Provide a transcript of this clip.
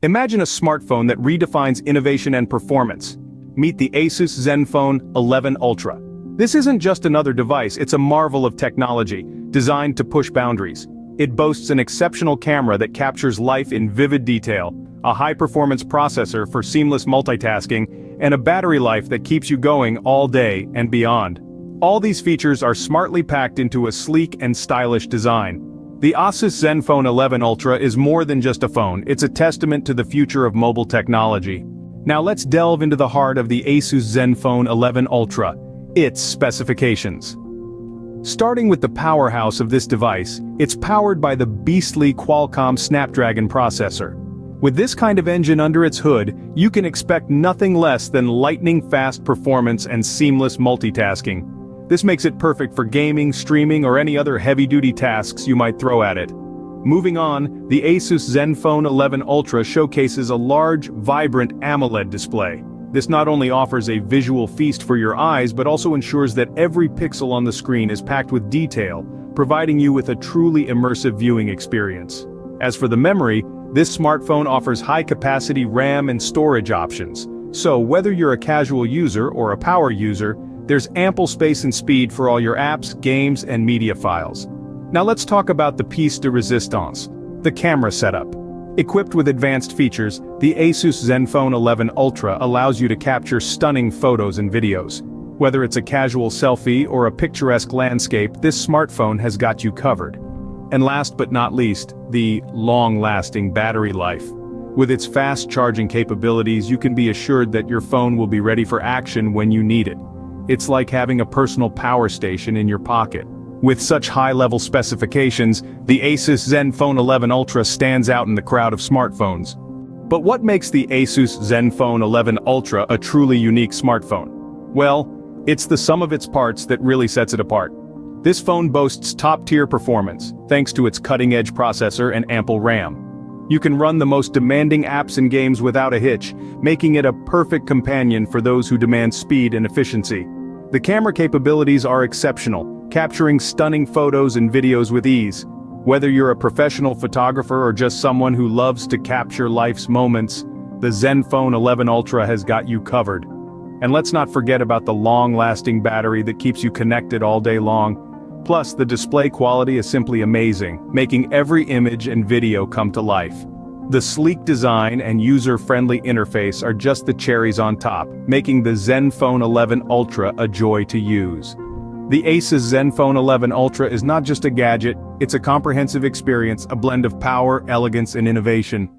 Imagine a smartphone that redefines innovation and performance. Meet the Asus Zenfone 11 Ultra. This isn't just another device, it's a marvel of technology, designed to push boundaries. It boasts an exceptional camera that captures life in vivid detail, a high-performance processor for seamless multitasking, and a battery life that keeps you going all day and beyond. All these features are smartly packed into a sleek and stylish design. The Asus Zenfone 11 Ultra is more than just a phone, it's a testament to the future of mobile technology. Now let's delve into the heart of the Asus Zenfone 11 Ultra, its specifications. Starting with the powerhouse of this device, it's powered by the beastly Qualcomm Snapdragon processor. With this kind of engine under its hood, you can expect nothing less than lightning-fast performance and seamless multitasking. This makes it perfect for gaming, streaming, or any other heavy-duty tasks you might throw at it. Moving on, the Asus Zenfone 11 Ultra showcases a large, vibrant AMOLED display. This not only offers a visual feast for your eyes but also ensures that every pixel on the screen is packed with detail, providing you with a truly immersive viewing experience. As for the memory, this smartphone offers high-capacity RAM and storage options. So whether you're a casual user or a power user, there's ample space and speed for all your apps, games, and media files. Now let's talk about the piece de resistance, the camera setup. Equipped with advanced features, the Asus Zenfone 11 Ultra allows you to capture stunning photos and videos. Whether it's a casual selfie or a picturesque landscape, this smartphone has got you covered. And last but not least, the long-lasting battery life. With its fast charging capabilities, you can be assured that your phone will be ready for action when you need it. It's like having a personal power station in your pocket. With such high-level specifications, the Asus Zenfone 11 Ultra stands out in the crowd of smartphones. But what makes the Asus Zenfone 11 Ultra a truly unique smartphone? Well, it's the sum of its parts that really sets it apart. This phone boasts top-tier performance, thanks to its cutting-edge processor and ample RAM. You can run the most demanding apps and games without a hitch, making it a perfect companion for those who demand speed and efficiency. The camera capabilities are exceptional, capturing stunning photos and videos with ease. Whether you're a professional photographer or just someone who loves to capture life's moments, the Zenfone 11 Ultra has got you covered. And let's not forget about the long-lasting battery that keeps you connected all day long. Plus, the display quality is simply amazing, making every image and video come to life. The sleek design and user-friendly interface are just the cherries on top, making the Zenfone 11 Ultra a joy to use. The Asus Zenfone 11 Ultra is not just a gadget, it's a comprehensive experience, a blend of power, elegance, and innovation.